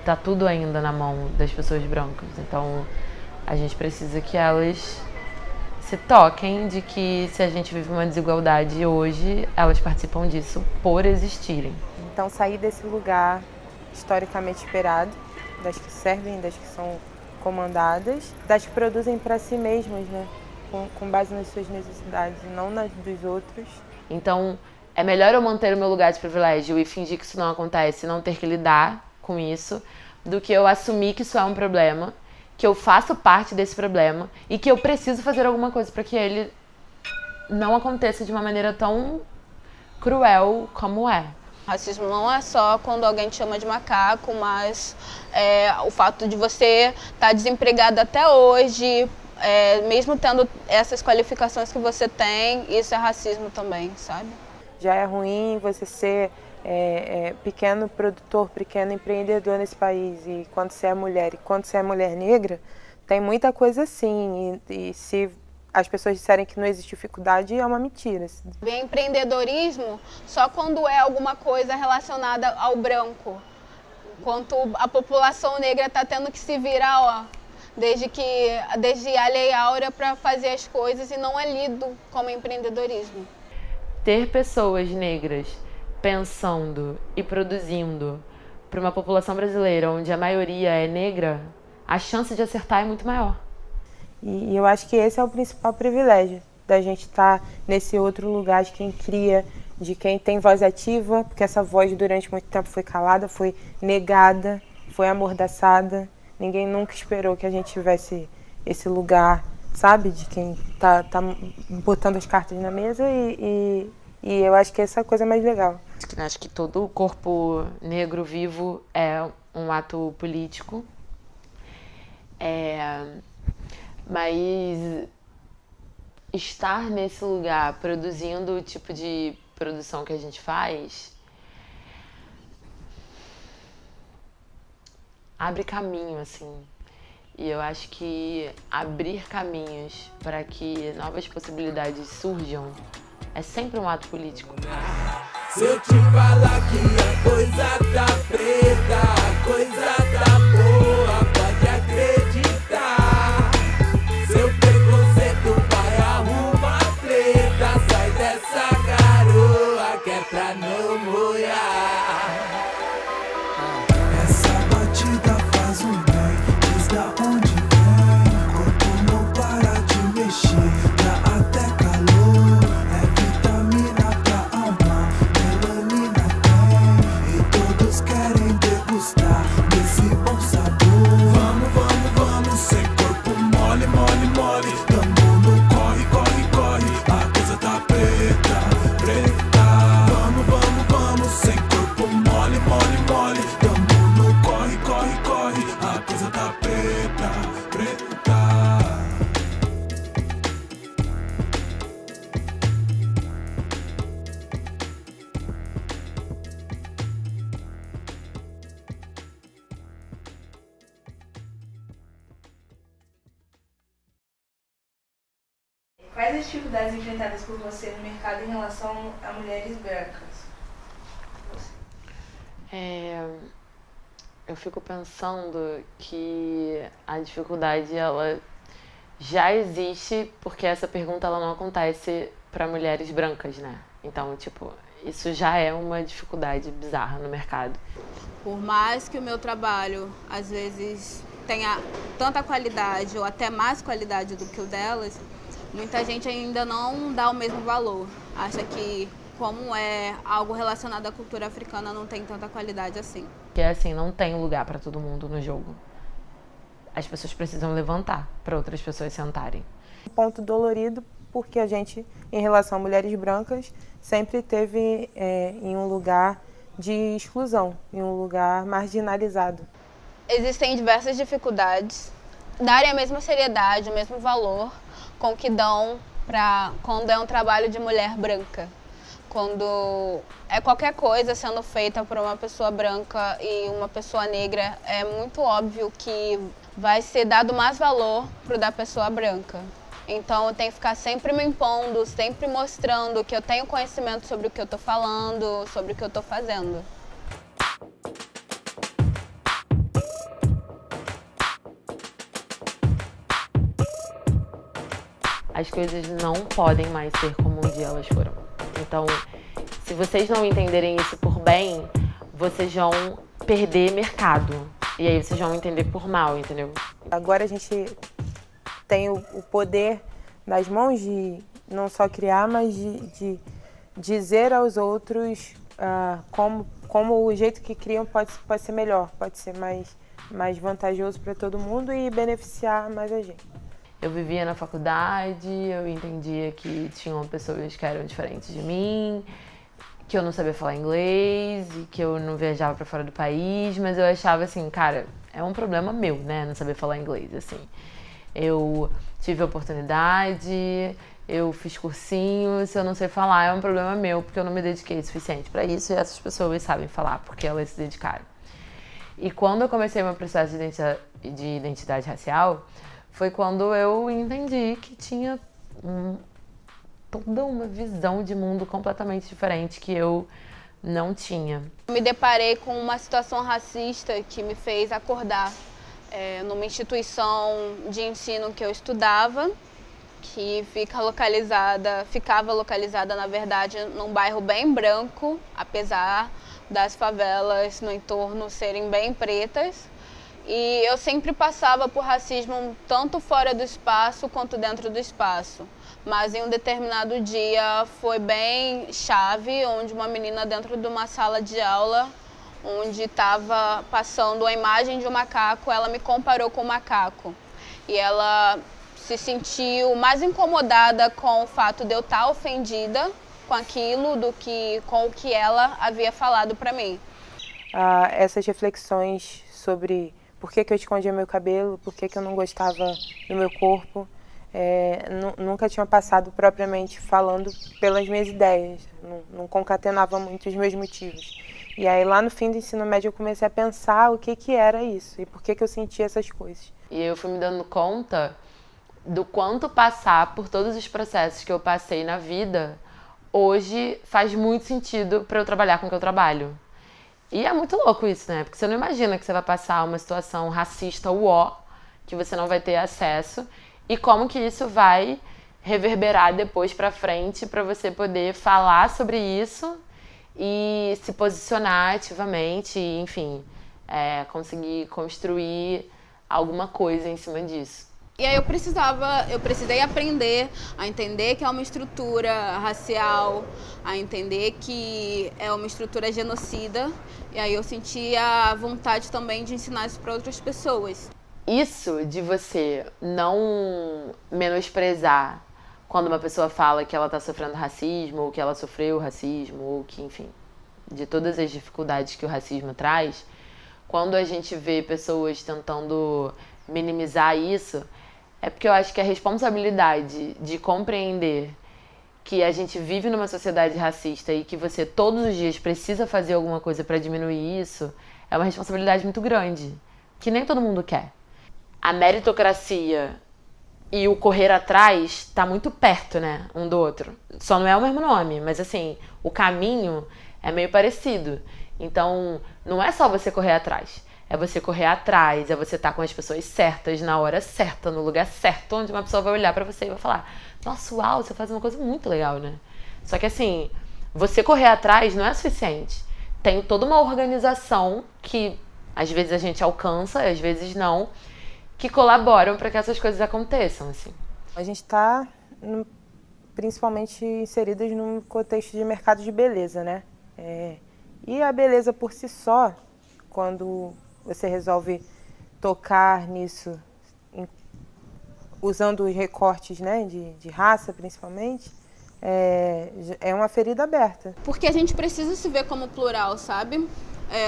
Tá tudo ainda na mão das pessoas brancas, então a gente precisa que elas se toquem de que se a gente vive uma desigualdade hoje, elas participam disso por existirem. Então sair desse lugar historicamente esperado, das que servem, das que são comandadas, das que produzem para si mesmas, né? Com base nas suas necessidades e não nas dos outros. Então é melhor eu manter o meu lugar de privilégio e fingir que isso não acontece, não ter que lidar com isso, do que eu assumir que isso é um problema, que eu faço parte desse problema e que eu preciso fazer alguma coisa para que ele não aconteça de uma maneira tão cruel como é. Racismo não é só quando alguém te chama de macaco, mas o fato de você estar desempregado até hoje, mesmo tendo essas qualificações que você tem, isso é racismo também, sabe? Já é ruim você ser pequeno produtor, pequeno empreendedor nesse país, e quando você é mulher, e quando você é mulher negra, tem muita coisa assim, e se as pessoas disserem que não existe dificuldade, é uma mentira. Vem empreendedorismo só quando é alguma coisa relacionada ao branco, enquanto a população negra está tendo que se virar, desde a Lei Áurea para fazer as coisas, e não é lido como empreendedorismo. Ter pessoas negras pensando e produzindo para uma população brasileira onde a maioria é negra, a chance de acertar é muito maior. E eu acho que esse é o principal privilégio, da gente estar nesse outro lugar de quem cria, de quem tem voz ativa, porque essa voz durante muito tempo foi calada, foi negada, foi amordaçada. Ninguém nunca esperou que a gente tivesse esse lugar, sabe, de quem tá botando as cartas na mesa, e eu acho que essa é a coisa mais legal. Acho que todo corpo negro vivo é um ato político, mas estar nesse lugar produzindo o tipo de produção que a gente faz abre caminho, assim. E eu acho que abrir caminhos para que novas possibilidades surjam é sempre um ato político. Se eu te falar que a coisa tá preta, a coisa tá boa, pode acreditar. Seu preconceito vai arrumar treta, sai dessa garoa que é pra não molhar. Essa batida faz um bem, diz da onde vem, corpo não para de mexer, dá até calor, é vitamina pra alma, melanina tem, e todos querem degustar desse bom sabor. Vamos, vamos, vamos, sem corpo mole, mole, mole, tamo no corre, corre, corre, a coisa tá preta, preta. Vamos, vamos, vamos, sem corpo mole, mole, mole, tamo no corre, corre, corre, a coisa tá preta, preta. Quais as dificuldades enfrentadas por você no mercado em relação a mulheres brancas? Eu fico pensando que a dificuldade ela já existe porque essa pergunta ela não acontece para mulheres brancas, né? Então, tipo, isso já é uma dificuldade bizarra no mercado. Por mais que o meu trabalho, às vezes, tenha tanta qualidade ou até mais qualidade do que o delas, muita gente ainda não dá o mesmo valor. Acha que, como é algo relacionado à cultura africana, não tem tanta qualidade assim. Porque, assim, não tem lugar para todo mundo no jogo. As pessoas precisam levantar para outras pessoas sentarem. Um ponto dolorido porque a gente, em relação a mulheres brancas, sempre teve em um lugar de exclusão, em um lugar marginalizado. Existem diversas dificuldades. Darem a mesma seriedade, o mesmo valor com que dão quando é um trabalho de mulher branca. Quando é qualquer coisa sendo feita por uma pessoa branca e uma pessoa negra, é muito óbvio que vai ser dado mais valor para o da pessoa branca. Então eu tenho que ficar sempre me impondo, sempre mostrando que eu tenho conhecimento sobre o que eu estou falando, sobre o que eu estou fazendo. As coisas não podem mais ser como um dia elas foram. Então, se vocês não entenderem isso por bem, vocês vão perder mercado. E aí vocês vão entender por mal, entendeu? Agora a gente tem o poder nas mãos de não só criar, mas de dizer aos outros como o jeito que criam pode ser melhor, pode ser mais vantajoso para todo mundo e beneficiar mais a gente. Eu vivia na faculdade, eu entendia que tinham pessoas que eram diferentes de mim, que eu não sabia falar inglês e que eu não viajava para fora do país, mas eu achava assim, cara, é um problema meu, né, não saber falar inglês, assim. Eu tive oportunidade, eu fiz cursinho, se eu não sei falar é um problema meu, porque eu não me dediquei o suficiente para isso e essas pessoas sabem falar, porque elas se dedicaram. E quando eu comecei meu processo de identidade racial, foi quando eu entendi que tinha toda uma visão de mundo completamente diferente que eu não tinha. Me deparei com uma situação racista que me fez acordar numa instituição de ensino que eu estudava, que ficava localizada, na verdade, num bairro bem branco, apesar das favelas no entorno serem bem pretas. E eu sempre passava por racismo tanto fora do espaço quanto dentro do espaço. Mas em um determinado dia foi bem chave, onde uma menina dentro de uma sala de aula, onde estava passando a imagem de um macaco, ela me comparou com o macaco. E ela se sentiu mais incomodada com o fato de eu estar ofendida com aquilo do que com o que ela havia falado para mim. Essas reflexões sobre por que eu escondia meu cabelo, por que eu não gostava do meu corpo, nunca tinha passado propriamente falando pelas minhas ideias, não concatenava muito os meus motivos. E aí lá no fim do ensino médio eu comecei a pensar o que era isso e por que eu sentia essas coisas. E eu fui me dando conta do quanto passar por todos os processos que eu passei na vida, hoje faz muito sentido para eu trabalhar com o que eu trabalho. E é muito louco isso, né? Porque você não imagina que você vai passar uma situação racista que você não vai ter acesso, e como que isso vai reverberar depois pra frente para você poder falar sobre isso e se posicionar ativamente, e, enfim, conseguir construir alguma coisa em cima disso. E aí eu precisei aprender a entender que é uma estrutura racial, a entender que é uma estrutura genocida. E aí eu senti a vontade também de ensinar isso para outras pessoas. Isso de você não menosprezar quando uma pessoa fala que ela está sofrendo racismo, ou que ela sofreu racismo, ou que, enfim, de todas as dificuldades que o racismo traz, quando a gente vê pessoas tentando minimizar isso, é porque eu acho que a responsabilidade de compreender que a gente vive numa sociedade racista e que você todos os dias precisa fazer alguma coisa para diminuir isso, é uma responsabilidade muito grande, que nem todo mundo quer. A meritocracia e o correr atrás tá muito perto, né, um do outro. Só não é o mesmo nome, mas assim, o caminho é meio parecido. Então, não é só você correr atrás. É você correr atrás, é você estar com as pessoas certas, na hora certa, no lugar certo, onde uma pessoa vai olhar pra você e vai falar: nossa, uau, você faz uma coisa muito legal, né? Só que assim, você correr atrás não é suficiente. Tem toda uma organização que às vezes a gente alcança, às vezes não, que colaboram para que essas coisas aconteçam, assim. A gente está principalmente inseridas num contexto de mercado de beleza, né? E a beleza por si só, quando você resolve tocar nisso usando os recortes, né, de raça principalmente, é uma ferida aberta. Porque a gente precisa se ver como plural, sabe?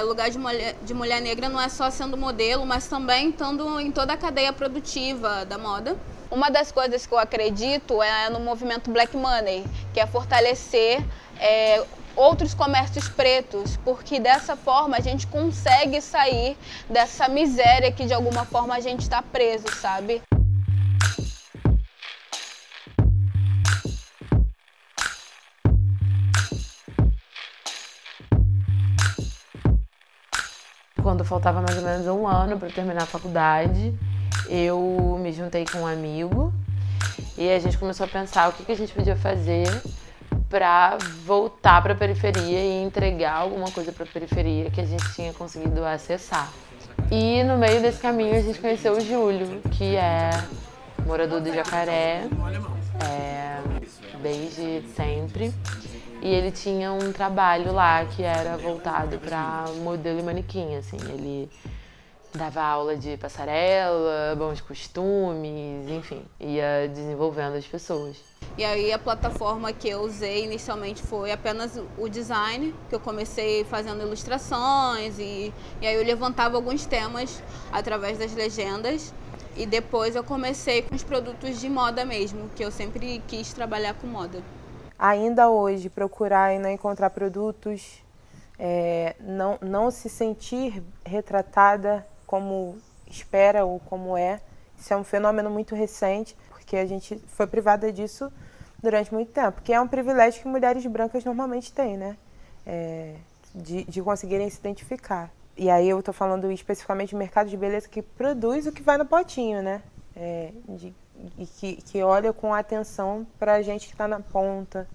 Lugar de mulher negra não é só sendo modelo, mas também estando em toda a cadeia produtiva da moda. Uma das coisas que eu acredito é no movimento Black Money, que é fortalecer outros comércios pretos, porque dessa forma a gente consegue sair dessa miséria que de alguma forma a gente está preso, sabe? Quando faltava mais ou menos um ano para terminar a faculdade, eu me juntei com um amigo e a gente começou a pensar o que a gente podia fazer para voltar para a periferia e entregar alguma coisa para a periferia que a gente tinha conseguido acessar. E no meio desse caminho a gente conheceu o Júlio, que é morador do Jacaré, desde sempre. E ele tinha um trabalho lá que era voltado para modelo e manequim, assim. Ele dava aula de passarela, bons costumes, enfim, ia desenvolvendo as pessoas. E aí a plataforma que eu usei inicialmente foi apenas o design, que eu comecei fazendo ilustrações e aí eu levantava alguns temas através das legendas. E depois eu comecei com os produtos de moda mesmo, que eu sempre quis trabalhar com moda. Ainda hoje, procurar e não encontrar produtos, não se sentir retratada como espera ou como é. Isso é um fenômeno muito recente, porque a gente foi privada disso durante muito tempo, que é um privilégio que mulheres brancas normalmente têm, né? De conseguirem se identificar. E aí eu estou falando especificamente de mercado de beleza que produz o que vai no potinho, né? E que olha com atenção para a gente que está na ponta,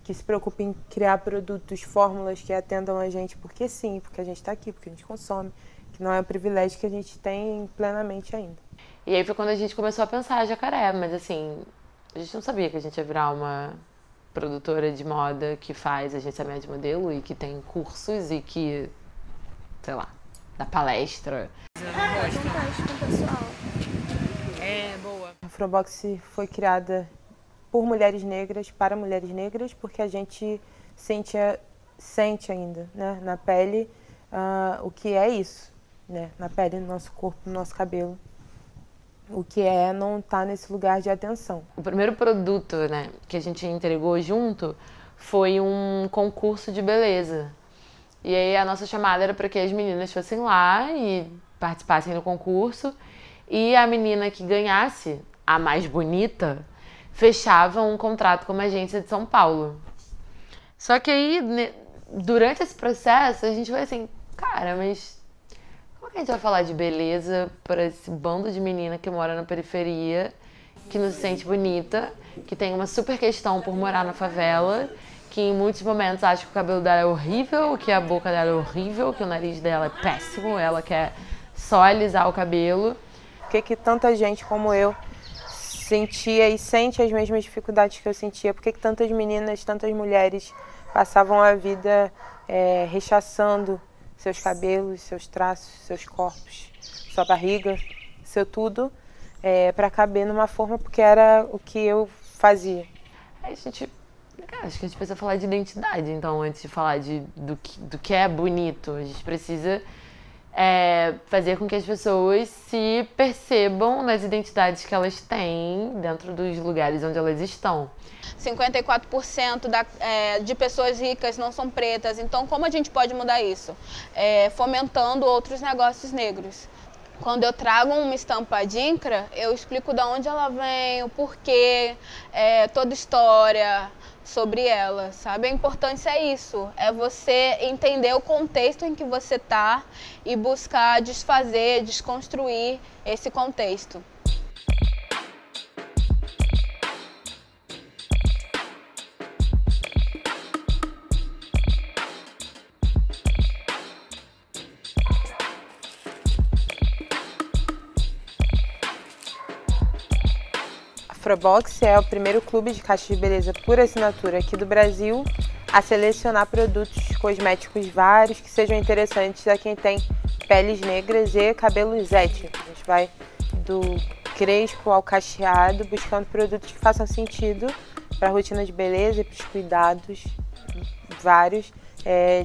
que se preocupa em criar produtos, fórmulas que atendam a gente, porque sim, porque a gente está aqui, porque a gente consome, que não é um privilégio que a gente tem plenamente ainda. E aí foi quando a gente começou a pensar Jacaré, mas assim, a gente não sabia que a gente ia virar uma produtora de moda que faz agenciamento de modelo e que tem cursos e que, sei lá, dá palestra. Boa. A Afrobox foi criada por mulheres negras, para mulheres negras, porque a gente sente ainda, né, na pele o que é isso, né, na pele, no nosso corpo, no nosso cabelo. O que é não estar nesse lugar de atenção. O primeiro produto, né, que a gente entregou junto foi um concurso de beleza. E aí a nossa chamada era para que as meninas fossem lá e participassem do concurso. E a menina que ganhasse, a mais bonita, fechava um contrato com uma agência de São Paulo. Só que aí, durante esse processo, a gente foi assim, cara, mas como que a gente vai falar de beleza para esse bando de menina que mora na periferia, que não se sente bonita, que tem uma super questão por morar na favela, que em muitos momentos acha que o cabelo dela é horrível, que a boca dela é horrível, que o nariz dela é péssimo, ela quer só alisar o cabelo. Por que tanta gente como eu sentia e sente as mesmas dificuldades que eu sentia? Por que tantas meninas, tantas mulheres passavam a vida rechaçando seus cabelos, seus traços, seus corpos, sua barriga, seu tudo, para caber numa forma, porque era o que eu fazia. Aí acho que a gente precisa falar de identidade, então, antes de falar do que é bonito, a gente precisa fazer com que as pessoas se percebam nas identidades que elas têm dentro dos lugares onde elas estão. 54% de pessoas ricas não são pretas, então como a gente pode mudar isso? Fomentando outros negócios negros. Quando eu trago uma estampa adinkra, eu explico de onde ela vem, o porquê, toda a história sobre ela, sabe? A importância é isso, é você entender o contexto em que você está e buscar desfazer, desconstruir esse contexto. A Afrobox é o primeiro clube de caixas de beleza por assinatura aqui do Brasil a selecionar produtos cosméticos vários que sejam interessantes a quem tem peles negras e cabelos étnicos. A gente vai do crespo ao cacheado, buscando produtos que façam sentido para a rotina de beleza e para os cuidados vários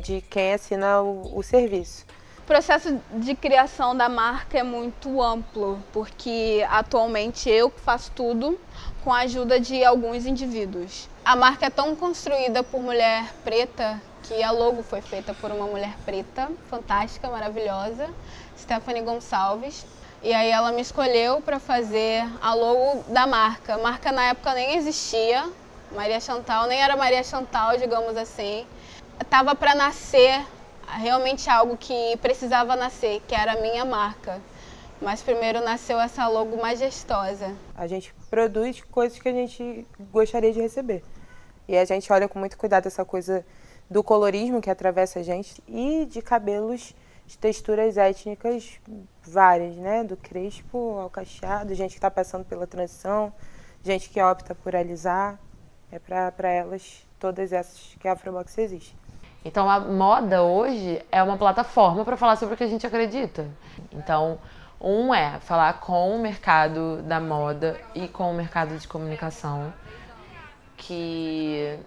de quem assina o serviço. O processo de criação da marca é muito amplo, porque atualmente eu faço tudo com a ajuda de alguns indivíduos. A marca é tão construída por mulher preta que a logo foi feita por uma mulher preta, fantástica, maravilhosa, Stephanie Gonçalves. E aí ela me escolheu para fazer a logo da marca. A marca na época nem existia, Maria Chantal, nem era Maria Chantal, digamos assim. Estava para nascer realmente algo que precisava nascer, que era a minha marca. Mas primeiro nasceu essa logo majestosa. A gente produz coisas que a gente gostaria de receber. E a gente olha com muito cuidado essa coisa do colorismo que atravessa a gente e de cabelos de texturas étnicas várias, né? Do crespo ao cacheado, gente que está passando pela transição, gente que opta por alisar. É para elas, todas essas que a Afrobox existe. Então a moda hoje é uma plataforma para falar sobre o que a gente acredita. Então, é falar com o mercado da moda e com o mercado de comunicação que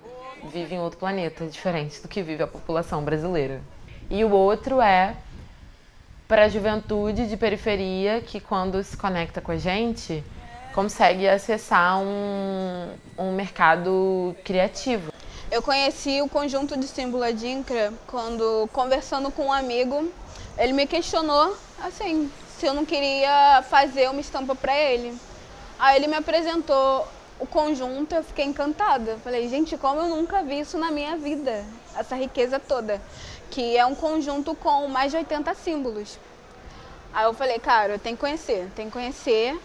vive em outro planeta, diferente do que vive a população brasileira. E o outro é para a juventude de periferia que, quando se conecta com a gente, consegue acessar um mercado criativo. Eu conheci o conjunto de símbolo Adinkra quando, conversando com um amigo, ele me questionou assim, se eu não queria fazer uma estampa para ele. Aí ele me apresentou o conjunto, eu fiquei encantada. Falei, gente, como eu nunca vi isso na minha vida, essa riqueza toda, que é um conjunto com mais de 80 símbolos. Aí eu falei, cara, eu tenho que conhecer.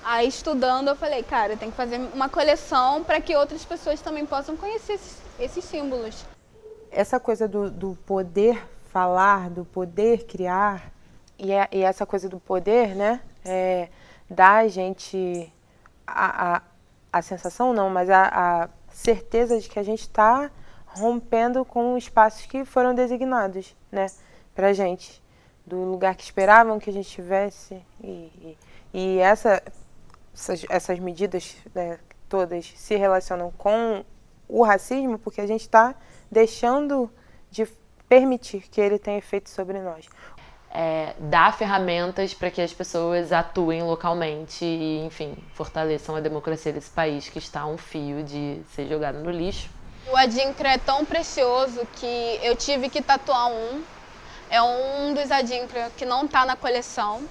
Aí estudando eu falei, cara, tem que fazer uma coleção para que outras pessoas também possam conhecer esses símbolos. Essa coisa do poder falar, do poder criar, e essa coisa do poder, né, dá a gente a sensação não, mas a certeza de que a gente está rompendo com espaços que foram designados, né, pra gente, do lugar que esperavam que a gente tivesse, e essas medidas, né, todas se relacionam com o racismo porque a gente está deixando de permitir que ele tenha efeito sobre nós. Dar ferramentas para que as pessoas atuem localmente e, enfim, fortaleçam a democracia desse país que está a um fio de ser jogado no lixo. O Adinkra é tão precioso que eu tive que tatuar É um dos Adinkra que não está na coleção,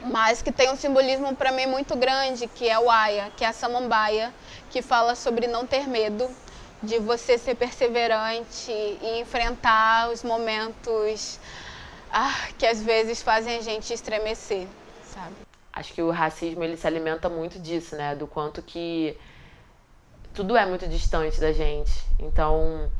mas que tem um simbolismo para mim muito grande, que é o Aya, que é a samambaia, que fala sobre não ter medo, de você ser perseverante e enfrentar os momentos que às vezes fazem a gente estremecer, sabe? Acho que o racismo ele se alimenta muito disso, né? Do quanto que tudo é muito distante da gente. Então,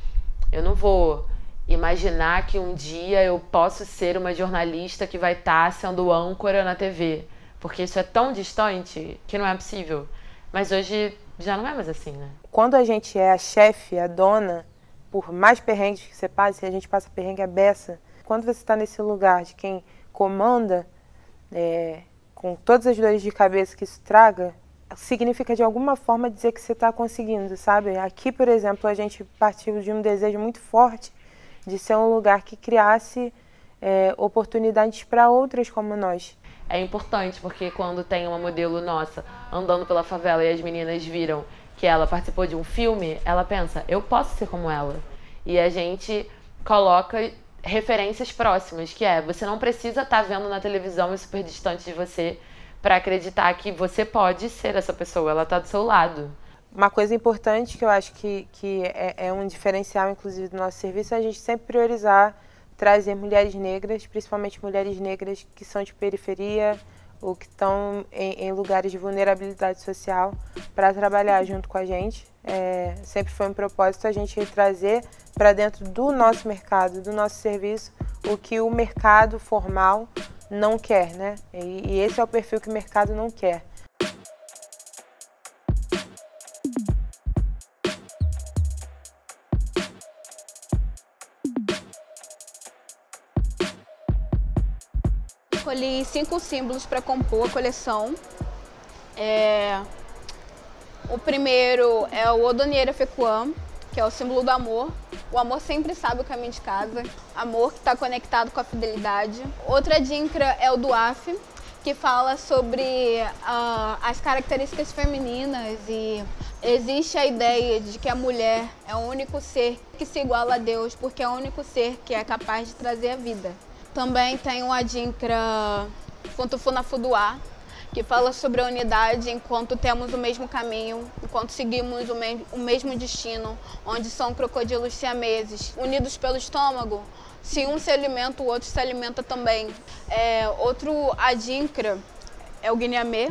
eu não vou imaginar que um dia eu posso ser uma jornalista que vai estar sendo âncora na TV, porque isso é tão distante que não é possível. Mas hoje já não é mais assim, né? Quando a gente é a chefe, a dona, por mais perrengues que você passe, se a gente passa perrengue a beça, quando você está nesse lugar de quem comanda, com todas as dores de cabeça que isso traga, significa de alguma forma dizer que você está conseguindo, sabe? Aqui, por exemplo, a gente partiu de um desejo muito forte de ser um lugar que criasse oportunidades para outras como nós. É importante porque quando tem uma modelo nossa andando pela favela e as meninas viram que ela participou de um filme, ela pensa, eu posso ser como ela. E a gente coloca referências próximas, que você não precisa estar vendo na televisão e super distante de você para acreditar que você pode ser essa pessoa, ela está do seu lado. Uma coisa importante que eu acho que é um diferencial, inclusive, do nosso serviço, é a gente sempre priorizar trazer mulheres negras, principalmente mulheres negras que são de periferia ou que estão em lugares de vulnerabilidade social, para trabalhar junto com a gente. Sempre foi um propósito a gente trazer para dentro do nosso mercado, do nosso serviço, o que o mercado formal não quer, né? E esse é o perfil que o mercado não quer. Escolhi 5 símbolos para compor a coleção. O primeiro é o Odoniera Fekuam, que é o símbolo do amor. O amor sempre sabe o caminho de casa. Amor que está conectado com a fidelidade. Outra adinkra é o Duaf, que fala sobre as características femininas e existe a ideia de que a mulher é o único ser que se iguala a Deus, porque é o único ser que é capaz de trazer a vida. Também tem o adinkra Funtufuna Fuduá, que fala sobre a unidade enquanto temos o mesmo caminho, enquanto seguimos o mesmo destino, onde são crocodilos siameses, unidos pelo estômago. Se um se alimenta, o outro se alimenta também. Outro adinkra é o Guinamê,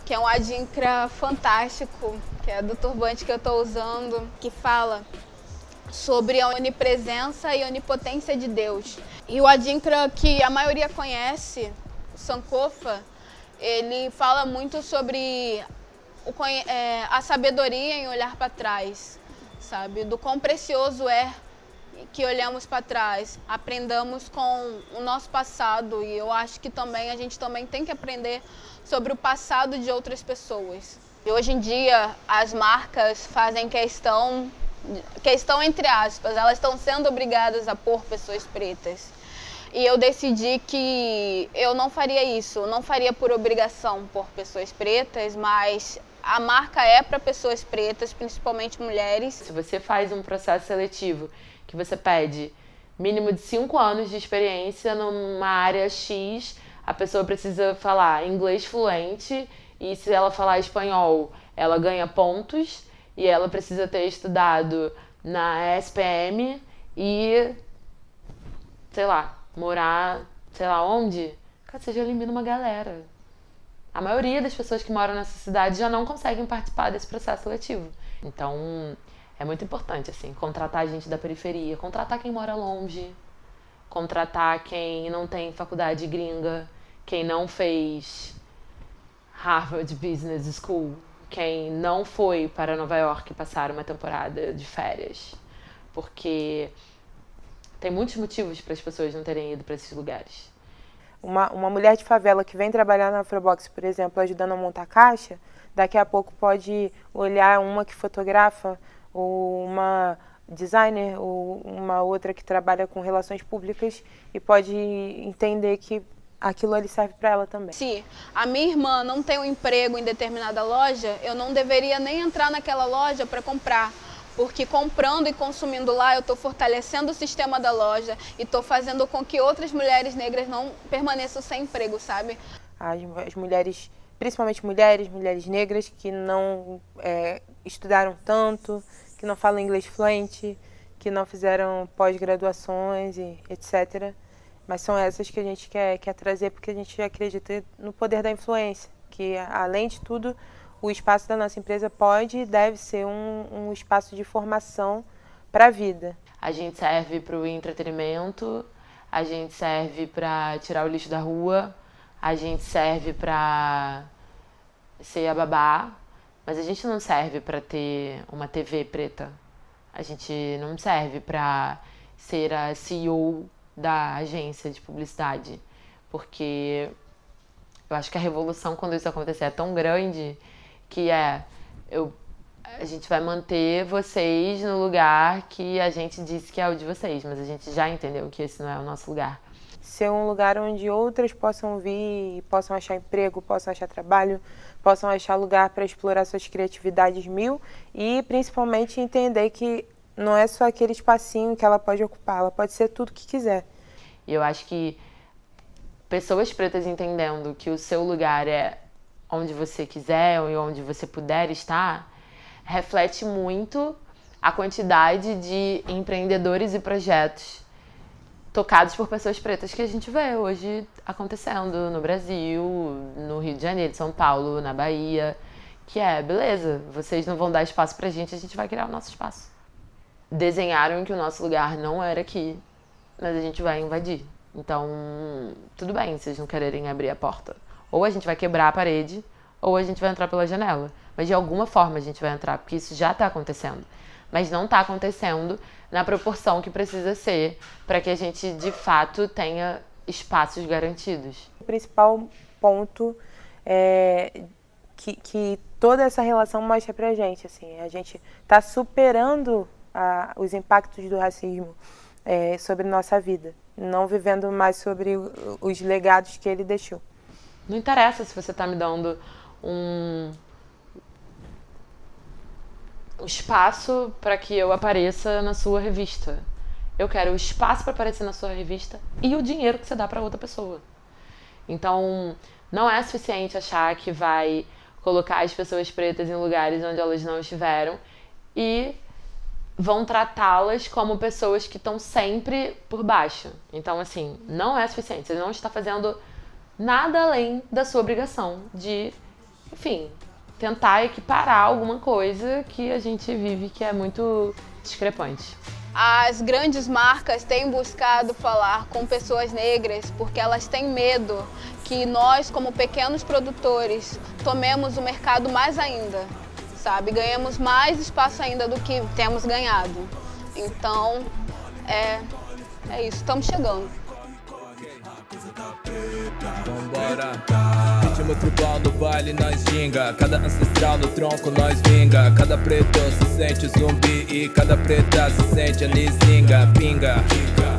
que é um adinkra fantástico, que é do turbante que eu estou usando, que fala sobre a onipresença e onipotência de Deus. E o adinkra que a maioria conhece, o Sankofa, ele fala muito sobre a sabedoria em olhar para trás, sabe? Do quão precioso é que olhamos para trás, aprendamos com o nosso passado, e eu acho que também a gente também tem que aprender sobre o passado de outras pessoas. E hoje em dia as marcas fazem questão entre aspas, elas estão sendo obrigadas a pôr pessoas pretas. E eu decidi que eu não faria isso, eu não faria por obrigação por pessoas pretas, mas a marca é para pessoas pretas, principalmente mulheres. Se você faz um processo seletivo que você pede mínimo de 5 anos de experiência numa área X, a pessoa precisa falar inglês fluente e se ela falar espanhol, ela ganha pontos e ela precisa ter estudado na SPM e, sei lá, morar, sei lá onde, cara, você já elimina uma galera. A maioria das pessoas que moram nessa cidade já não conseguem participar desse processo seletivo. Então, é muito importante, assim, contratar gente da periferia, contratar quem mora longe, contratar quem não tem faculdade gringa, quem não fez Harvard Business School, quem não foi para Nova York passar uma temporada de férias. Porque tem muitos motivos para as pessoas não terem ido para esses lugares. Uma mulher de favela que vem trabalhar na Afrobox, por exemplo, ajudando a montar caixa, daqui a pouco pode olhar uma que fotografa, ou uma designer, ou uma outra que trabalha com relações públicas e pode entender que aquilo ali serve para ela também. Se a minha irmã não tem um emprego em determinada loja, eu não deveria nem entrar naquela loja para comprar. Porque comprando e consumindo lá, eu estou fortalecendo o sistema da loja e estou fazendo com que outras mulheres negras não permaneçam sem emprego, sabe? As mulheres, principalmente mulheres negras que não estudaram tanto, que não falam inglês fluente, que não fizeram pós-graduações e etc. Mas são essas que a gente quer trazer porque a gente acredita no poder da influência, que além de tudo, o espaço da nossa empresa pode e deve ser um espaço de formação para a vida. A gente serve para o entretenimento, a gente serve para tirar o lixo da rua, a gente serve para ser a babá, mas a gente não serve para ter uma TV preta. A gente não serve para ser a CEO da agência de publicidade, porque eu acho que a revolução, quando isso acontecer, é tão grande que a gente vai manter vocês no lugar que a gente disse que é o de vocês, mas a gente já entendeu que esse não é o nosso lugar. Ser um lugar onde outras possam vir, possam achar emprego, possam achar trabalho, possam achar lugar para explorar suas criatividades mil e principalmente entender que não é só aquele espacinho que ela pode ocupar, ela pode ser tudo que quiser. E eu acho que pessoas pretas entendendo que o seu lugar é onde você quiser e onde você puder estar, reflete muito a quantidade de empreendedores e projetos tocados por pessoas pretas que a gente vê hoje acontecendo no Brasil, no Rio de Janeiro, São Paulo, na Bahia, que beleza, vocês não vão dar espaço pra gente, a gente vai criar o nosso espaço. Desenharam que o nosso lugar não era aqui, mas a gente vai invadir. Então, tudo bem, vocês não quererem abrir a porta. Ou a gente vai quebrar a parede, ou a gente vai entrar pela janela. Mas de alguma forma a gente vai entrar, porque isso já está acontecendo. Mas não está acontecendo na proporção que precisa ser para que a gente, de fato, tenha espaços garantidos. O principal ponto que toda essa relação mostra pra gente, assim, a gente está superando os impactos do racismo sobre nossa vida, não vivendo mais sobre os legados que ele deixou. Não interessa se você está me dando um espaço para que eu apareça na sua revista. Eu quero o espaço para aparecer na sua revista e o dinheiro que você dá para outra pessoa. Então, não é suficiente achar que vai colocar as pessoas pretas em lugares onde elas não estiveram e vão tratá-las como pessoas que estão sempre por baixo. Então, assim, não é suficiente. Você não está fazendo nada além da sua obrigação de, enfim, tentar equiparar alguma coisa que a gente vive que é muito discrepante. As grandes marcas têm buscado falar com pessoas negras porque elas têm medo que nós, como pequenos produtores, tomemos o mercado mais ainda, sabe? Ganhemos mais espaço ainda do que temos ganhado. Então, é isso, estamos chegando. Vambora, ritmo tribal no baile nós ginga. Cada ancestral no tronco nós vinga. Cada preto se sente zumbi e cada preta se sente anizinga. Pinga,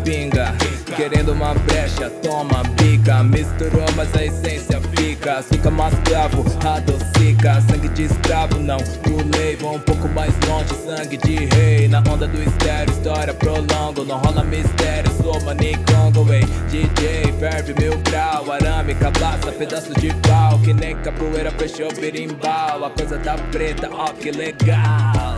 pinga, querendo uma brecha, toma, bica. Misturou mas a essência fica. Fica mais escravo, adocica. Sangue de escravo não, pulei. Vou um pouco mais longe, sangue de rei. Na onda do estéreo, história prolongo. Não rola mistério, sou manicongo, ei. DJ, ferve 1000 grau, arame, cabaça, pedaço de pau. Que nem capoeira fechou berimbau. A coisa tá preta, ó que legal.